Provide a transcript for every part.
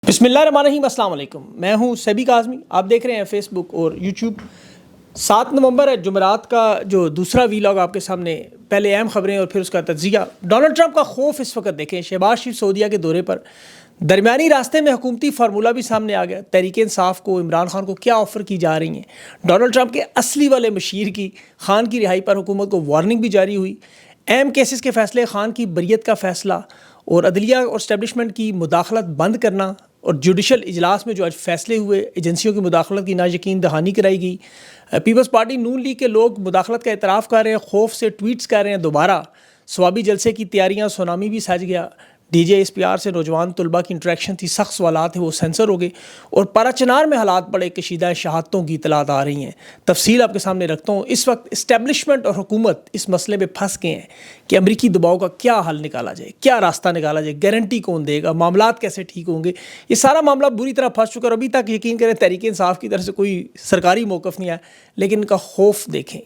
بسم اللہ الرحمن الرحیم. السلام علیکم. میں ہوں سیبی کاظمی. آپ دیکھ رہے ہیں فیس بک اور یوٹیوب. 7 نومبر ہے, جمعرات کا جو دوسرا ویلاگ آپ کے سامنے. پہلے اہم خبریں اور پھر اس کا تجزیہ. ڈونلڈ ٹرمپ کا خوف اس وقت دیکھیں. شہباز شریف سعودیہ کے دورے پر درمیانی راستے میں حکومتی فارمولہ بھی سامنے آ گیا. تحریک انصاف کو, عمران خان کو کیا آفر کی جا رہی ہیں. ڈونلڈ ٹرمپ کے اصلی والے مشیر کی خان کی رہائی پر حکومت کو وارننگ بھی جاری ہوئی. اہم کیسز کے فیصلے, خان کی بریت کا فیصلہ اور عدلیہ اور اسٹیبلشمنٹ کی مداخلت بند کرنا, اور جوڈیشل اجلاس میں جو آج فیصلے ہوئے ایجنسیوں کی مداخلت کی نا یقین دہانی کرائی گئی. پیپلز پارٹی نون لیگ کے لوگ مداخلت کا اعتراف کر رہے ہیں, خوف سے ٹویٹس کر رہے ہیں دوبارہ. ثوابی جلسے کی تیاریاں, سونامی بھی سج گیا. D J S P R سے نوجوان طلباء کی انٹریکشن تھی, سخت سوالات ہیں وہ سینسر ہو گئے. اور پراچنار میں حالات بڑے کشیدہ, شہادتوں کی اطلاعات آ رہی ہیں. تفصیل آپ کے سامنے رکھتا ہوں. اس وقت اسٹیبلشمنٹ اور حکومت اس مسئلے میں پھنس گئے ہیں کہ امریکی دباؤ کا کیا حل نکالا جائے, کیا راستہ نکالا جائے, گارنٹی کون دے گا, معاملات کیسے ٹھیک ہوں گے. یہ سارا معاملہ بری طرح پھنس چکا, اور ابھی تک یقین کریں تحریک انصاف کی طرف سے کوئی سرکاری موقف نہیں آیا, لیکن ان کا خوف دیکھیں.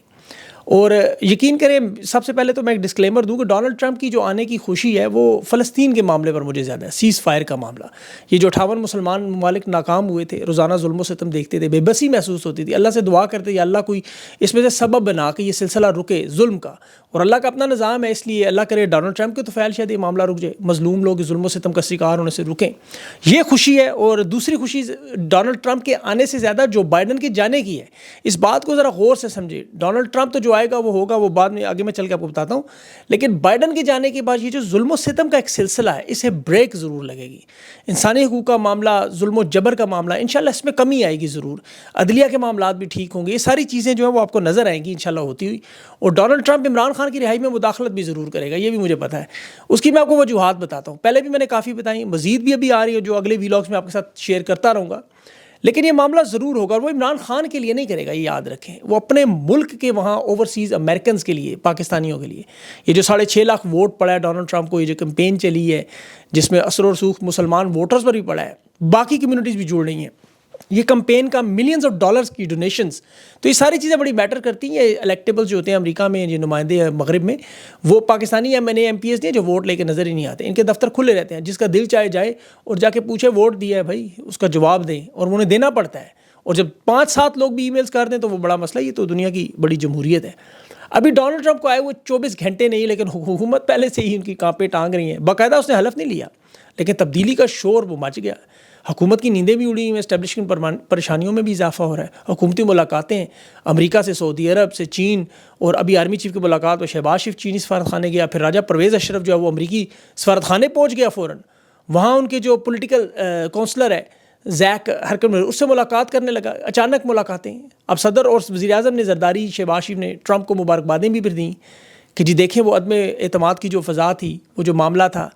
اور یقین کریں, سب سے پہلے تو میں ایک ڈسکلیمر دوں کہ ڈونلڈ ٹرمپ کی جو آنے کی خوشی ہے وہ فلسطین کے معاملے پر مجھے زیادہ ہے. سیز فائر کا معاملہ, یہ جو 58 مسلمان ممالک ناکام ہوئے تھے, روزانہ ظلم و ستم دیکھتے تھے, بے بسی محسوس ہوتی تھی, اللہ سے دعا کرتے یا اللہ کوئی اس میں سے سبب بنا کہ یہ سلسلہ رکے ظلم کا. اور اللہ کا اپنا نظام ہے, اس لیے اللہ کرے ڈونلڈ ٹرمپ کے تو فعل شاید یہ معاملہ رک جائے, مظلوم لوگ ظلم و ستم کا شکار ہونے سے رکیں. یہ خوشی ہے. اور دوسری خوشی ڈونلڈ ٹرمپ کے آنے سے زیادہ جو بائیڈن کے جانے کی ہے. اس بات کو ذرا غور سے سمجھے. ڈونلڈ ٹرمپ تو جو آئے گا وہ ہوگا, وہ بعد میں آگے میں چل کے آپ کو بتاتا ہوں, لیکن بائیڈن کے جانے کے بعد یہ جو ظلم و ستم کا ایک سلسلہ ہے, اسے بریک ضرور لگے گی. انسانی حقوق کا معاملہ, ظلم و جبر کا معاملہ, انشاءاللہ اس میں کمی آئے گی ضرور. عدلیہ کے معاملات بھی ٹھیک ہوں گے. یہ ساری چیزیں جو ہیں وہ آپ کو نظر آئیں گی انشاءاللہ ہوتی ہوئی. اور ڈونلڈ ٹرمپ عمران خان کی رہائی میں مداخلت بھی ضرور کرے گا, یہ بھی مجھے پتہ ہے. اس کی میں آپ کو وجوہات بتاتا ہوں. پہلے بھی میں نے کافی بتائیں, مزید بھی ابھی آ رہی ہے جو اگلے ویلاگس میں آپ کے ساتھ شیئر کرتا رہوں گا. لیکن یہ معاملہ ضرور ہوگا, اور وہ عمران خان کے لیے نہیں کرے گا, یہ یاد رکھیں. وہ اپنے ملک کے وہاں اوورسیز امریکنز کے لیے, پاکستانیوں کے لیے. یہ جو 6.5 لاکھ ووٹ پڑا ہے ڈونلڈ ٹرمپ کو, یہ جو کمپین چلی ہے جس میں اثر و رسوخ مسلمان ووٹرز پر بھی پڑا ہے, باقی کمیونٹیز بھی جڑ رہی ہیں. یہ کمپین کا ملینز آف ڈالرز کی ڈونیشنز, تو یہ ساری چیزیں بڑی میٹر کرتی ہیں. یہ الیکٹیبلز جو ہوتے ہیں امریکہ میں, یہ نمائندے ہیں مغرب میں, وہ Pakistani M N A M P S نہیں جو ووٹ لے کے نظر ہی نہیں آتے. ان کے دفتر کھلے رہتے ہیں, جس کا دل چاہے جائے اور جا کے پوچھے ووٹ دیا ہے بھائی, اس کا جواب دیں, اور انہیں دینا پڑتا ہے. اور جب 5-7 لوگ بھی ای میلز کر دیں تو وہ بڑا مسئلہ. یہ تو دنیا کی بڑی جمہوریت ہے. ابھی ڈونلڈ ٹرمپ کو آئے وہ 24 گھنٹے نہیں, لیکن حکومت پہلے سے ہی ان کی کانپیں ٹانگ رہی ہیں. باقاعدہ اس نے حلف نہیں لیا, لیکن تبدیلی کا شور وہ مچ گیا. حکومت کی نیندیں بھی اڑی ہیں, اسٹیبلشمنٹ پریشانیوں میں بھی اضافہ ہو رہا ہے. حکومتی ملاقاتیں امریکہ سے, سعودی عرب سے, چین, اور ابھی آرمی چیف کی ملاقات میں شہباز شریف چینی سفارت خانے گیا. پھر راجہ پرویز اشرف جو ہے وہ امریکی سفارت خانے پہنچ گیا فوراً. وہاں ان کے جو پولیٹیکل کونسلر ہے زیک ہرکن, اس سے ملاقات کرنے لگا. اچانک ملاقاتیں. اب صدر اور وزیر اعظم نے, زرداری شہباز شریف نے ٹرمپ کو مبارکبادیں بھی پھر دیں کہ جی دیکھیں وہ عدم اعتماد کی جو فضا تھی, وہ جو معاملہ تھا,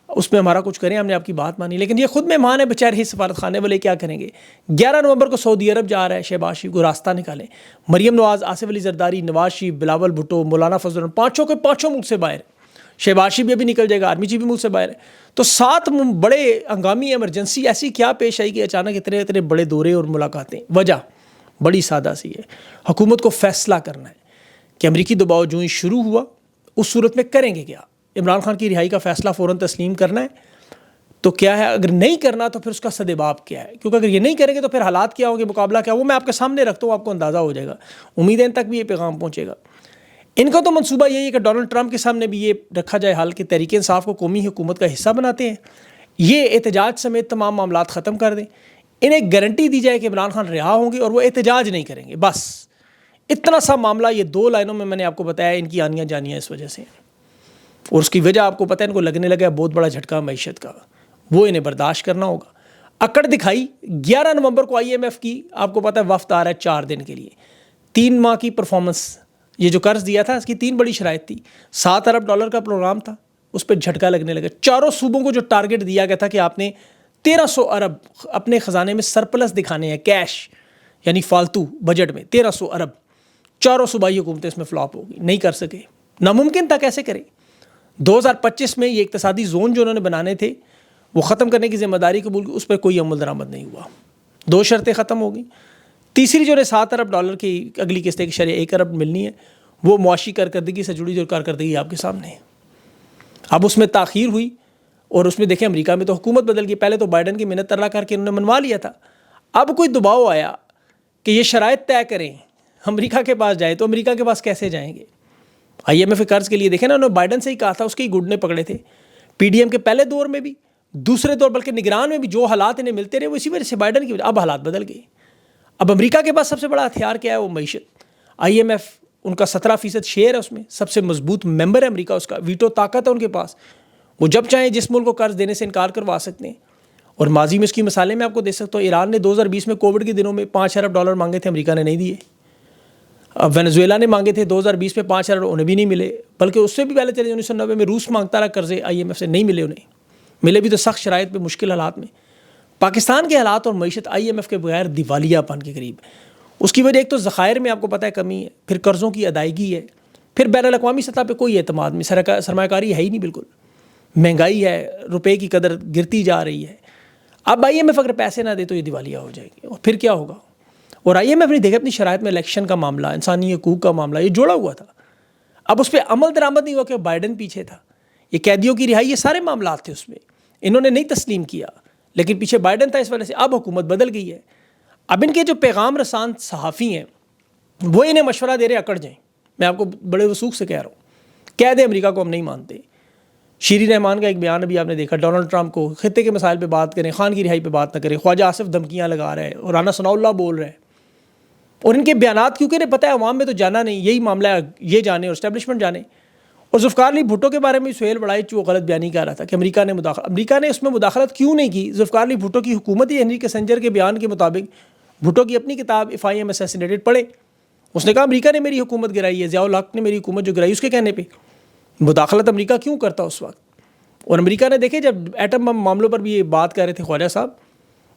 اس میں ہمارا کچھ کریں, ہم نے آپ کی بات مانی. لیکن یہ خود مہمان ہے بیچارے, سفارت خانے والے کیا کریں گے. 11 نومبر کو سعودی عرب جا رہا ہے شہباز شریف, کو راستہ نکالیں. مریم نواز, آصف علی زرداری, نواز شریف, بلاول بھٹو, مولانا فضل الرحمان, پانچوں کے پانچوں ملک سے باہر. شہباز شریف بھی ابھی نکل جائے گا, آرمی چیف بھی ملک سے باہر ہے. تو 7 بڑے ہنگامی ایمرجنسی ایسی کیا پیش آئی کہ اچانک اتنے بڑے دورے اور ملاقاتیں. وجہ بڑی سادہ سی ہے, حکومت کو فیصلہ کرنا ہے کہ امریکی دباؤ جو ہی شروع ہوا اس صورت میں کریں گے کیا. عمران خان کی رہائی کا فیصلہ فوراً تسلیم کرنا ہے تو کیا ہے, اگر نہیں کرنا تو پھر اس کا سدباب کیا ہے, کیونکہ اگر یہ نہیں کریں گے تو پھر حالات کیا ہوں گے, مقابلہ کیا, وہ میں آپ کے سامنے رکھتا ہوں, آپ کو اندازہ ہو جائے گا. امید ہے ان تک بھی یہ پیغام پہنچے گا. ان کا تو منصوبہ یہی ہے کہ ڈونلڈ ٹرمپ کے سامنے بھی یہ رکھا جائے حال کہ تحریک انصاف کو قومی حکومت کا حصہ بناتے ہیں, یہ احتجاج سمیت تمام معاملات ختم کر دیں. انہیں گارنٹی دی جائے کہ عمران خان رہا ہوں گے اور وہ احتجاج نہیں کریں گے. بس اتنا سا معاملہ, یہ 2 لائنوں میں نے آپ کو بتایا ان کی آنیاں جانیاں اس وجہ سے. اور اس کی وجہ آپ کو پتہ ہے, ان کو لگنے لگا بہت بڑا جھٹکا معیشت کا, وہ انہیں برداشت کرنا ہوگا. اکڑ دکھائی. 11 نومبر کو آئی ایم ایف کی آپ کو پتہ ہے وفد آ رہا ہے 4 دن کے لیے. 3 ماہ کی پرفارمنس, یہ جو قرض دیا تھا اس کی 3 بڑی شرائط تھی. $7 ارب کا پروگرام تھا, اس پہ جھٹکا لگنے لگا. 4 صوبوں کو جو ٹارگٹ دیا گیا تھا کہ آپ نے 1300 ارب اپنے خزانے میں سرپلس دکھانے ہیں, کیش یعنی فالتو بجٹ میں 1300 ارب. 4 صوبائی حکومتیں اس میں فلاپ ہو گئی, نہیں کر سکے. ناممکن تھا, کیسے کرے. 2025 میں یہ اقتصادی زون جو انہوں نے بنانے تھے وہ ختم کرنے کی ذمہ داری قبول کی, اس پہ کوئی عمل درآمد نہیں ہوا. 2 شرطیں ختم ہو گئیں. تیسری جو $7 ارب کی اگلی قسط کی شرح 1 ارب ملنی ہے, وہ معاشی کارکردگی سے جڑی جو کارکردگی آپ کے سامنے ہے. اب اس میں تاخیر ہوئی اور اس میں دیکھیں امریکہ میں تو حکومت بدل گئی، پہلے تو بائیڈن کی منت ترلا کر کے انہوں نے منوا لیا تھا، اب کوئی دباؤ آیا کہ یہ شرائط طے کریں امریکہ کے پاس جائے تو امریکہ کے پاس کیسے جائیں گے؟ IMF کے قرض کے لیے دیکھیں نا، انہوں نے بائیڈن سے ہی کہا تھا، اس کے ہی گھٹنے پکڑے تھے، PDM کے پہلے دور میں بھی، دوسرے دور بلکہ نگران میں بھی جو حالات انہیں ملتے رہے وہ اسی وجہ سے بائیڈن کی وجہ، اب حالات بدل گئے۔ اب امریکہ کے پاس سب سے بڑا ہتھیار کیا ہے؟ وہ معیشت۔ IMF ان کا 17% شیئر ہے، اس میں سب سے مضبوط ممبر ہے امریکہ، اس کا ویٹو طاقت ہے ان کے پاس، وہ جب چاہیں جس ملک کو قرض دینے سے انکار کروا سکتے ہیں۔ اور ماضی میں اس کی مثالیں میں آپ کو دے سکتا ہوں، ایران نے 2020 میں کووڈ کے دنوں میں $5 ارب مانگے تھے، امریکہ نے نہیں دیے۔ اب وینزویلا نے مانگے تھے 2020 میں 5 ارب، انہیں بھی نہیں ملے، بلکہ اس سے بھی پہلے چلے 1990 میں روس مانگتا رہا قرضے IMF سے، نہیں ملے انہیں، ملے بھی تو سخت شرائط پہ، مشکل حالات میں۔ پاکستان کے حالات اور معیشت IMF کے بغیر دیوالیہ پن کے قریب ہے۔ اس کی وجہ ایک تو ذخائر میں آپ کو پتہ ہے کمی ہے، پھر قرضوں کی ادائیگی ہے، پھر بین الاقوامی سطح پہ کوئی اعتماد نہیں، سرمایہ کاری ہے ہی نہیں بالکل، مہنگائی ہے، روپے کی قدر گرتی جا رہی ہے۔ اب IMF اگر پیسے نہ دے تو یہ دیوالیہ ہو جائے گی، اور پھر کیا ہوگا؟ اور IMF نے دیکھا اپنی شرائط میں الیکشن کا معاملہ، انسانی حقوق کا معاملہ، یہ جوڑا ہوا تھا، اب اس پہ عمل درآمد نہیں ہوا کہ بائیڈن پیچھے تھا، یہ قیدیوں کی رہائی، یہ سارے معاملات تھے اس میں، انہوں نے نہیں تسلیم کیا، لیکن پیچھے بائیڈن تھا، اس وجہ سے اب حکومت بدل گئی ہے۔ اب ان کے جو پیغام رسان صحافی ہیں وہ انہیں مشورہ دے رہے اکڑ جائیں، میں آپ کو بڑے وثوق سے کہہ رہا ہوں، کہہ دیں امریکہ کو ہم نہیں مانتے۔ شیریں رحمان کا ایک بیان ابھی آپ نے دیکھا، ڈونلڈ ٹرمپ کو خطے کے مسائل پہ بات کریں، خان کی رہائی پہ بات نہ کریں، خواجہ آصف دھمکیاں لگا رہے ہیں، اور رانا ثناء اللہ بول رہے ہیں، اور ان کے بیانات کیونکہ انہیں پتہ ہے عوام میں تو جانا نہیں، یہی معاملہ ہے، یہ جانے اور اسٹیبلشمنٹ جانے۔ اور ذوالفقار علی بھٹو کے بارے میں سہیل بڑائی وہ غلط بیانی کر رہا تھا کہ امریکہ نے اس میں مداخلت کیوں نہیں کی؟ ذوالفقار علی بھٹو کی حکومت ہی ہنری کسنجر کے بیان کے مطابق، بھٹو کی اپنی کتاب اف آئی ایم اسیسینیٹڈ پڑھے، اس نے کہا امریکہ نے میری حکومت گرائی ہے، ضیاء الحق نے میری حکومت جو گرائی، اس کے کہنے پہ مداخلت امریکہ کیوں کرتا اس وقت؟ اور امریکہ نے دیکھے جب ایٹم بم معاملوں پر بھی یہ بات کر رہے تھے خواجہ صاحب،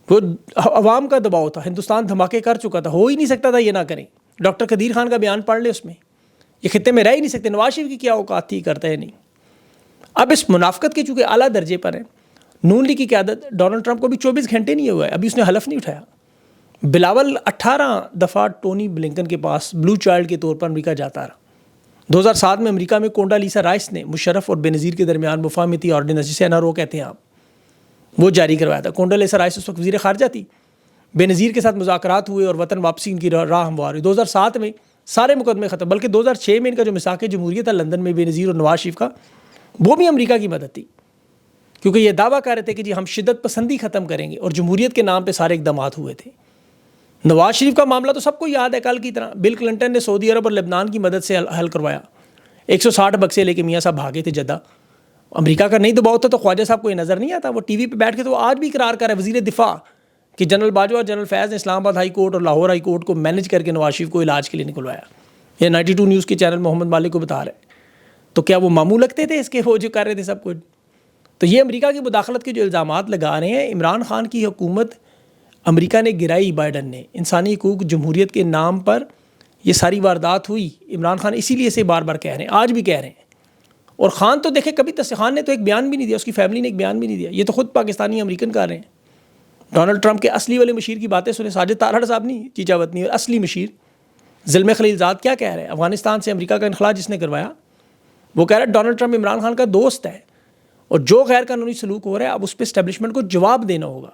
وہ عوام کا دباؤ تھا، ہندوستان دھماکے کر چکا تھا، ہو ہی نہیں سکتا تھا یہ نہ کریں۔ ڈاکٹر قدیر خان کا بیان پڑھ لے، اس میں یہ خطے میں رہ ہی نہیں سکتے، نواز شریف کی کیا اوقات تھی، کرتا ہے نہیں۔ اب اس منافقت کے چونکہ اعلیٰ درجے پر ہیں، نون لیگ کی قیادت، ڈونلڈ ٹرمپ کو بھی 24 گھنٹے نہیں ہوا ہے، ابھی اس نے حلف نہیں اٹھایا۔ بلاول 18 دفعہ ٹونی بلنکن کے پاس بلو چائلڈ کے طور پر امریکہ جاتا رہا۔ 2007 میں امریکہ میں کونڈا لیسا رائس نے مشرف اور بینظیر کے درمیان مفاہمتی آرڈیننس، جسے NRO کہتے ہیں آپ، وہ جاری کروایا تھا۔ کونڈا لیسا رائس اس وقت وزیر خارجہ تھی، بینظیر کے ساتھ مذاکرات ہوئے اور وطن واپسی ان کی راہ ہموار ہوئی۔ 2007 میں سارے مقدمے ختم، بلکہ 2006 میں ان کا جو میثاق جمہوریت تھا لندن میں بینظیر اور نواز شریف کا، وہ بھی امریکہ کی مدد تھی، کیونکہ یہ دعویٰ کر رہے تھے کہ جی ہم شدت پسندی ختم کریں گے، اور جمہوریت کے نام پہ سارے اقدامات ہوئے تھے۔ نواز شریف کا معاملہ تو سب کو یاد ہے، کل کی طرح بل کلنٹن نے سعودی عرب اور لبنان کی مدد سے حل کروایا، 160 بکسے لے کے میاں صاحب بھاگے تھے جدہ۔ امریکہ کا نہیں دباؤ تھا تو خواجہ صاحب کو یہ نظر نہیں آتا، وہ ٹی وی پہ بیٹھ کے تو آج بھی اقرار کر رہا ہے، وزیر دفاع، کہ جنرل باجوہ اور جنرل فیض نے اسلام آباد ہائی کورٹ اور لاہور ہائی کورٹ کو مینج کر کے نواز شریف کو علاج کے لیے نکلوایا۔ یہ 92 نیوز کے چینل محمد مالک کو بتا رہے ہیں، تو کیا وہ ماموں لگتے تھے اس کے، وہ جو کر رہے تھے سب کچھ؟ تو یہ امریکہ کی مداخلت کے جو الزامات لگا رہے ہیں، عمران خان کی حکومت امریکہ نے گرائی، بائیڈن نے، انسانی حقوق جمہوریت کے نام پر یہ ساری واردات ہوئی۔ عمران خان اسی لیے سے بار بار کہہ رہے ہیں، آج بھی کہہ رہے ہیں۔ اور خان تو دیکھیں کبھی خان نے تو ایک بیان بھی نہیں دیا، اس کی فیملی نے ایک بیان بھی نہیں دیا، یہ تو خود پاکستانی امریکن کر رہے ہیں۔ ڈونلڈ ٹرمپ کے اصلی والے مشیر کی باتیں سنیں، ساجد طلحہ صاحب نہیں، چیچا وطنی، اور اصلی مشیر زلمے خلیل زاد کیا کہہ رہے ہیں؟ افغانستان سے امریکہ کا انخلاء جس نے کروایا، وہ کہہ رہا ہے ڈونلڈ ٹرمپ عمران خان کا دوست ہے، اور جو غیر قانونی سلوک ہو رہا ہے اب اس پہ اسٹیبلشمنٹ کو جواب دینا ہوگا۔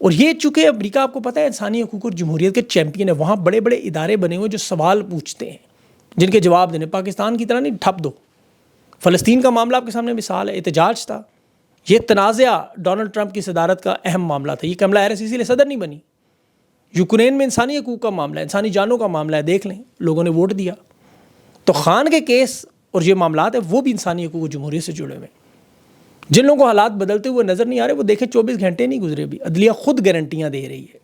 اور یہ چونکہ امریکہ آپ کو پتہ ہے انسانی حقوق اور جمہوریت کے چیمپئن ہے، وہاں بڑے بڑے ادارے بنے ہوئے جو سوال پوچھتے ہیں، جن کے جواب دینے، پاکستان کی طرح نہیں ٹھپ دو۔ فلسطین کا معاملہ آپ کے سامنے مثال ہے، احتجاج تھا، یہ تنازعہ ڈونلڈ ٹرمپ کی صدارت کا اہم معاملہ تھا، یہ کملا ہیرس اسی لیے صدر نہیں بنی۔ یوکرین میں انسانی حقوق کا معاملہ ہے، انسانی جانوں کا معاملہ ہے، دیکھ لیں لوگوں نے ووٹ دیا۔ تو خان کے کیس اور یہ معاملات ہیں وہ بھی انسانی حقوق و جمہوریت سے جڑے ہوئے ہیں۔ جن لوگوں کو حالات بدلتے ہوئے نظر نہیں آ رہے، وہ دیکھیں 24 گھنٹے نہیں گزرے بھی، عدلیہ خود گارنٹیاں دے رہی ہے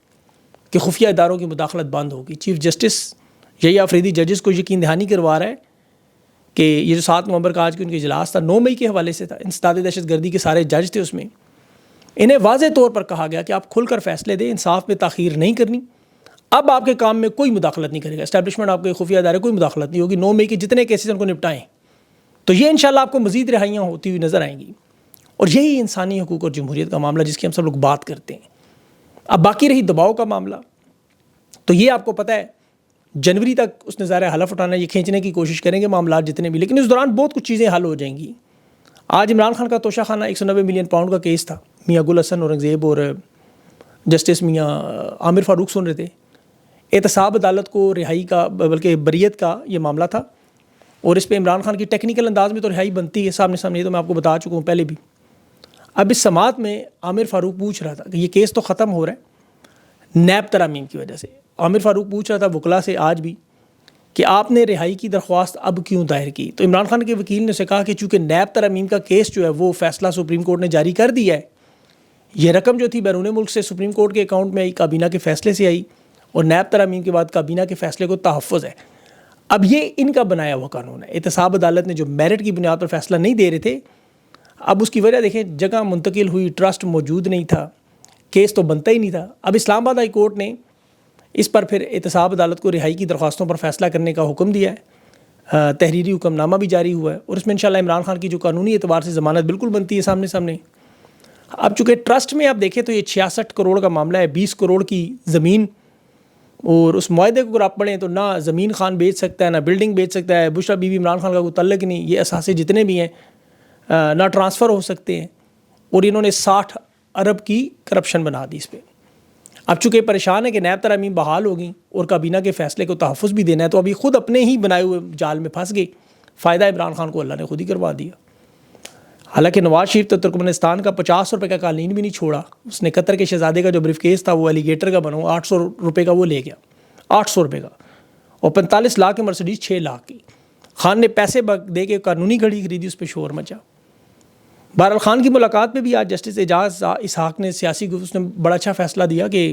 کہ خفیہ اداروں کی مداخلت بند ہوگی۔ چیف جسٹس یہی آفریدی ججز کو یقین دہانی کروا رہا ہے کہ یہ جو 7 نومبر کا آج کی ان کی اجلاس تھا، 9 مئی کے حوالے سے تھا، انسداد دہشت گردی کے سارے جج تھے، اس میں انہیں واضح طور پر کہا گیا کہ آپ کھل کر فیصلے دیں، انصاف میں تاخیر نہیں کرنی، اب آپ کے کام میں کوئی مداخلت نہیں کرے گا اسٹیبلشمنٹ، آپ کے خفیہ ادارے کوئی مداخلت نہیں ہوگی، 9 مئی کے جتنے کیسز ان کو نپٹائیں۔ تو یہ انشاءاللہ آپ کو مزید رہائیاں ہوتی ہوئی نظر آئیں گی، اور یہی انسانی حقوق اور جمہوریت کا معاملہ جس کی ہم سب لوگ بات کرتے ہیں۔ اب باقی رہی دباؤ کا معاملہ، تو یہ آپ کو پتہ ہے جنوری تک اس نے ظاہر حلف اٹھانا، یہ کھینچنے کی کوشش کریں گے معاملات جتنے بھی، لیکن اس دوران بہت کچھ چیزیں حل ہو جائیں گی۔ آج عمران خان کا توشہ خانہ 190 ملین پاؤنڈ کا کیس تھا. میاں گل حسن اورنگزیب اور جسٹس میاں عامر فاروق سن رہے تھے. احتساب عدالت کو رہائی کا بلکہ بریت کا یہ معاملہ تھا, اور اس پہ عمران خان کی ٹیکنیکل انداز میں تو رہائی بنتی ہے سامنے, یہ تو میں آپ کو بتا چکا ہوں پہلے بھی. اب اس سماعت میں عامر فاروق پوچھ رہا تھا کہ یہ کیس تو ختم ہو رہا ہے نیب ترامیم کی وجہ سے. عامر فاروق پوچھ رہا تھا وکلا سے آج بھی کہ آپ نے رہائی کی درخواست اب کیوں دائر کی. تو عمران خان کے وکیل نے اسے کہا کہ چونکہ نیب ترامیم کا کیس جو ہے وہ فیصلہ سپریم کورٹ نے جاری کر دیا ہے, یہ رقم جو تھی بیرون ملک سے سپریم کورٹ کے اکاؤنٹ میں آئی, کابینہ کے فیصلے سے آئی, اور نیب ترامیم کے بعد کابینہ کے فیصلے کو تحفظ ہے. اب یہ ان کا بنایا ہوا قانون ہے. احتساب عدالت نے جو میرٹ کی بنیاد پر فیصلہ نہیں دے رہے تھے, اب اس کی وجہ دیکھیں جگہ منتقل ہوئی, ٹرسٹ موجود نہیں تھا, کیس تو بنتا ہی نہیں تھا. اب اسلام آباد ہائی کورٹ نے اس پر پھر احتساب عدالت کو رہائی کی درخواستوں پر فیصلہ کرنے کا حکم دیا ہے. تحریری حکم نامہ بھی جاری ہوا ہے, اور اس میں انشاءاللہ عمران خان کی جو قانونی اعتبار سے ضمانت بالکل بنتی ہے سامنے. اب چونکہ ٹرسٹ میں آپ دیکھیں تو یہ 66 کروڑ کا معاملہ ہے, 20 کروڑ کی زمین, اور اس معاہدے کو اگر آپ پڑھیں تو نہ زمین خان بیچ سکتا ہے, نہ بلڈنگ بیچ سکتا ہے, بشرا بی بی عمران خان کا کوئی تعلق نہیں, یہ اثاثے جتنے بھی ہیں نہ ٹرانسفر ہو سکتے ہیں, اور انہوں نے 60 ارب کی کرپشن بنا دی اس پہ. اب چونکہ پریشان ہے کہ نیب ترامیم بحال ہوگی اور کابینہ کے فیصلے کو تحفظ بھی دینا ہے, تو ابھی خود اپنے ہی بنائے ہوئے جال میں پھنس گئی. فائدہ عمران خان کو اللہ نے خود ہی کروا دیا. حالانکہ نواز شریف تو ترکمنستان کا 50 روپے کا قالین بھی نہیں چھوڑا. اس نے قطر کے شہزادے کا جو بریف کیس تھا وہ ایلیگیٹر کا بنا, 800 روپے کا وہ لے گیا, 800 روپے کا, اور 45 لاکھ کی مرسڈیز 6 لاکھ کی. خان نے پیسے دے کے قانونی گھڑی خریدی, اس پہ شور مچا. بہرحال خان کی ملاقات میں بھی آج جسٹس اعجاز اسحاق نے اس نے بڑا اچھا فیصلہ دیا کہ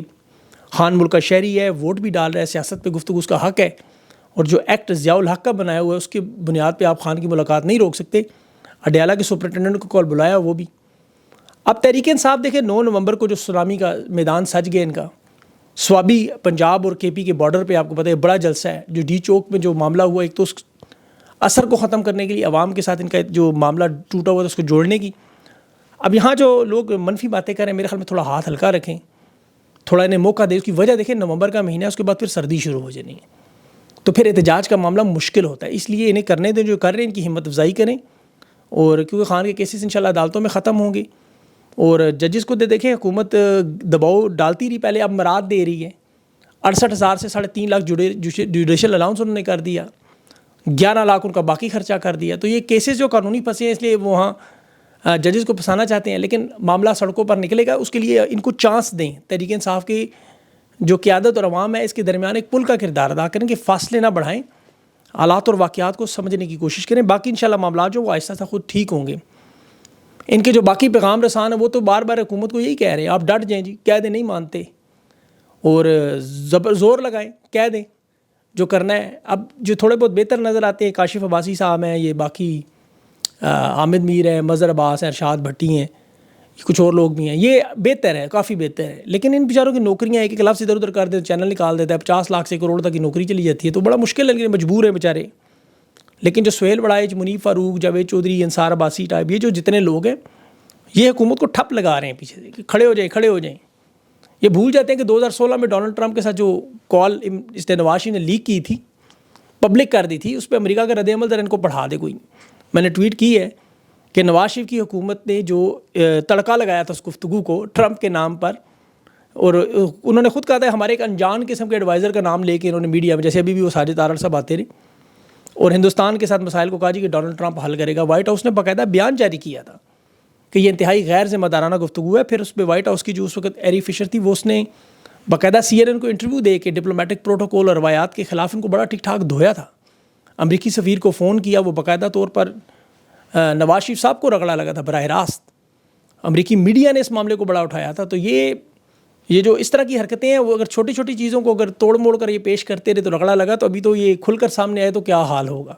خان ملک کا شہری ہے, ووٹ بھی ڈال رہا ہے, سیاست پہ گفتگو اس کا حق ہے, اور جو ایکٹ ضیاء الحق کا بنایا ہوا ہے اس کی بنیاد پہ آپ خان کی ملاقات نہیں روک سکتے. اڈیالہ کے سپرنٹینڈنٹ کو کال بلایا وہ بھی. اب تحریک انصاف دیکھیں 9 نومبر کو جو سونامی کا میدان سج گئے ان کا, سوابی پنجاب اور کے پی کے بارڈر پہ آپ کو پتہ ہے بڑا جلسہ ہے جو ڈی چوک میں جو معاملہ ہوا, ایک تو اس اثر کو ختم کرنے کے لیے عوام کے ساتھ ان کا جو معاملہ ٹوٹا ہوا تھا اس کو جوڑنے کی. اب یہاں جو لوگ منفی باتیں کر رہے ہیں میرے خیال میں تھوڑا ہاتھ ہلکا رکھیں, تھوڑا انہیں موقع دیں. اس کی وجہ دیکھیں نومبر کا مہینہ ہے, اس کے بعد پھر سردی شروع ہو جانی ہے, تو پھر احتجاج کا معاملہ مشکل ہوتا ہے. اس لیے انہیں کرنے دیں جو کر رہے ہیں, ان کی ہمت افزائی کریں, اور کیونکہ خان کے کیسز انشاءاللہ عدالتوں میں ختم ہوں گے. اور ججز کو دیکھیں حکومت دباؤ ڈالتی رہی, پہلے اب مراد دے رہی ہے. 68,000 سے 3.5 لاکھ جوڈیشل الاؤنس انہوں نے کر دیا, 11 لاکھ ان کا باقی خرچہ کر دیا. تو یہ کیسز جو قانونی پھنسے ہیں اس لیے وہاں ججز کو پھنسانا چاہتے ہیں, لیکن معاملہ سڑکوں پر نکلے گا. اس کے لیے ان کو چانس دیں. تحریک انصاف کی جو قیادت اور عوام ہے اس کے درمیان ایک پل کا کردار ادا کریں کہ فاصلے نہ بڑھائیں, حالات اور واقعات کو سمجھنے کی کوشش کریں. باقی انشاءاللہ معاملات جو وہ آہستہ آہستہ خود ٹھیک ہوں گے. ان کے جو باقی پیغام رسان ہیں وہ تو بار بار حکومت کو یہی کہہ رہے ہیں آپ ڈٹ جائیں جی, کہہ دیں نہیں مانتے, اور زور لگائیں, کہہ دیں جو کرنا ہے. اب جو تھوڑے بہت بہتر نظر آتے ہیں کاشف عباسی صاحب ہیں, یہ باقی حامد میر ہے, مظہر عباس ہیں, ارشاد بھٹی ہیں, کچھ اور لوگ بھی ہیں, یہ بہتر ہے, کافی بہتر ہے. لیکن ان بیچاروں کی نوکریاں ایک لفظ ادھر ادھر کر دیتے, چینل نکال دیتا ہے, 50 لاکھ سے کروڑ تک کی نوکری چلی جاتی ہے, تو بڑا مشکل ہے, لیکن مجبور ہے بیچارے. لیکن جو سہیل وڑائچ, منیب فاروق, جاوید چودھری, انصار عباسی ٹائپ, یہ جو جتنے لوگ ہیں یہ حکومت کو ٹھپ لگا رہے ہیں پیچھے سے کہ کھڑے ہو جائیں. یہ بھول جاتے ہیں کہ 2016 میں ڈونلڈ ٹرمپ کے ساتھ جو کال اس نے نواز شریف نے لیک کی تھی, پبلک کر دی تھی, اس پہ امریکہ کا رد عمل ذرا ان کو پڑھا دے کوئی. میں نے ٹویٹ کی ہے کہ نواز شریف کی حکومت نے جو تڑکا لگایا تھا اس گفتگو کو ٹرمپ کے نام پر, اور انہوں نے خود کہا تھا ہمارے ایک انجان قسم کے ایڈوائزر کا نام لے کے انہوں نے میڈیا میں, جیسے ابھی بھی وہ ساجد آرڑ صاحب آتے رہے, اور ہندوستان کے ساتھ مسائل کو کہا جی کہ ڈونلڈ ٹرمپ حل کرے گا. وائٹ ہاؤس نے باقاعدہ بیان جاری کیا تھا کہ یہ انتہائی غیر ذمہ دارانہ گفتگو ہے. پھر اس پہ وائٹ ہاؤس کی جو اس وقت ایری فشر تھی وہ اس نے باقاعدہ CNN کو انٹرویو دے کے ڈپلومیٹک پروٹوکول اور روایات کے خلاف ان کو بڑا ٹھیک ٹھاک دھویا تھا. امریکی سفیر کو فون کیا, وہ باقاعدہ طور پر نواز شریف صاحب کو رگڑا لگا تھا براہ راست. امریکی میڈیا نے اس معاملے کو بڑا اٹھایا تھا. تو یہ جو اس طرح کی حرکتیں ہیں وہ اگر چھوٹی چھوٹی چیزوں کو اگر توڑ موڑ کر یہ پیش کرتے رہے تو رگڑا لگا, تو ابھی تو یہ کھل کر سامنے آئے تو کیا حال ہوگا.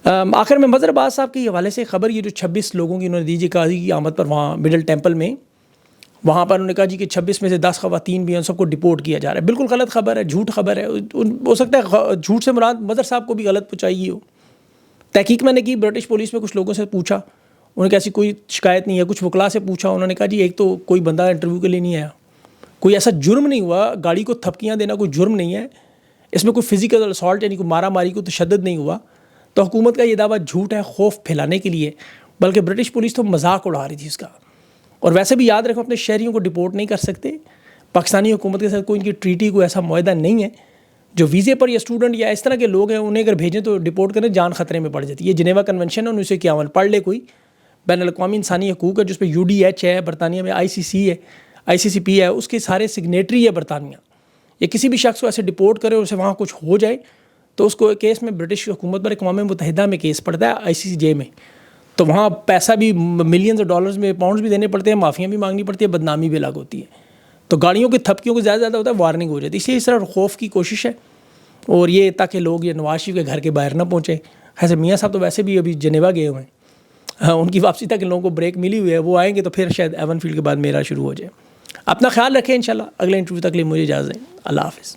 آخر میں مظہر عباس صاحب کے حوالے سے خبر, یہ جو 26 لوگوں کی انہوں نے دی جی قاضی کی آمد پر وہاں مڈل ٹیمپل میں, وہاں پر انہوں نے کہا جی کہ 26 میں سے 10 خواتین بھی ہیں, ان سب کو ڈپورٹ کیا جا رہا ہے. بالکل غلط خبر ہے, جھوٹ خبر ہے. ہو سکتا ہے جھوٹ سے مراد مظہر صاحب کو بھی غلط پہنچائی ہو. تحقیق میں نے کی, برٹش پولیس میں کچھ لوگوں سے پوچھا, انہوں نے کہا ایسی کوئی شکایت نہیں ہے. کچھ وکلا سے پوچھا, انہوں نے کہا جی ایک تو کوئی بندہ انٹرویو کے لیے نہیں آیا, کوئی ایسا جرم نہیں ہوا, گاڑی کو تھپکیاں دینا کوئی جرم نہیں ہے, اس میں کوئی فزیکل اسالٹ یعنی کوئی مارا ماری کو تشدد نہیں ہوا. تو حکومت کا یہ دعویٰ جھوٹ ہے خوف پھیلانے کے لیے، بلکہ برٹش پولیس تو مذاق اڑا رہی تھی اس کا. اور ویسے بھی یاد رکھو اپنے شہریوں کو ڈپورٹ نہیں کر سکتے. پاکستانی حکومت کے ساتھ کوئی ان کی ٹریٹی کوئی ایسا معاہدہ نہیں ہے. جو ویزے پر یا اسٹوڈنٹ یا اس طرح کے لوگ ہیں انہیں اگر بھیجیں تو ڈپورٹ کریں جان خطرے میں پڑ جاتی ہے. یہ جنیوا کنونشن ہے 1951 پڑھ لے کوئی، بین الاقوامی انسانی حقوق ہے جس پہ UDH ہے برطانیہ میں، ICC ہے، ICCP ہے، اس کے سارے سگنیٹری ہے برطانیہ. یا کسی بھی شخص کو ایسے ڈپورٹ کرے اور اسے وہاں کچھ ہو جائے تو اس کو کیس میں برٹش حکومت پر اقوام متحدہ میں کیس پڑتا ہے ICJ میں. تو وہاں پیسہ بھی ملینز ڈالرز میں پاؤنڈز بھی دینے پڑتے ہیں، معافیاں بھی مانگنی پڑتی ہے، بدنامی بھی الگ ہوتی ہے. تو گاڑیوں کی تھپکیوں کو زیادہ ہوتا ہے، وارننگ ہو جاتی ہے. اس لیے اس طرح خوف کی کوشش ہے اور یہ تاکہ لوگ یہ نواز شریف کے گھر کے باہر نہ پہنچے. ایسے میاں صاحب تو ویسے بھی ابھی جنیوا گئے ہوئے ہیں، ان کی واپسی تک ان لوگوں کو بریک ملی ہوئی ہے. وہ آئیں گے تو پھر شاید ایون فیلڈ کے بعد میرا شروع ہو جائے. اپنا خیال رکھیں، انشاءاللہ اگلے انٹرویو تک لیے مجھے اجازت دیں. اللہ حافظ.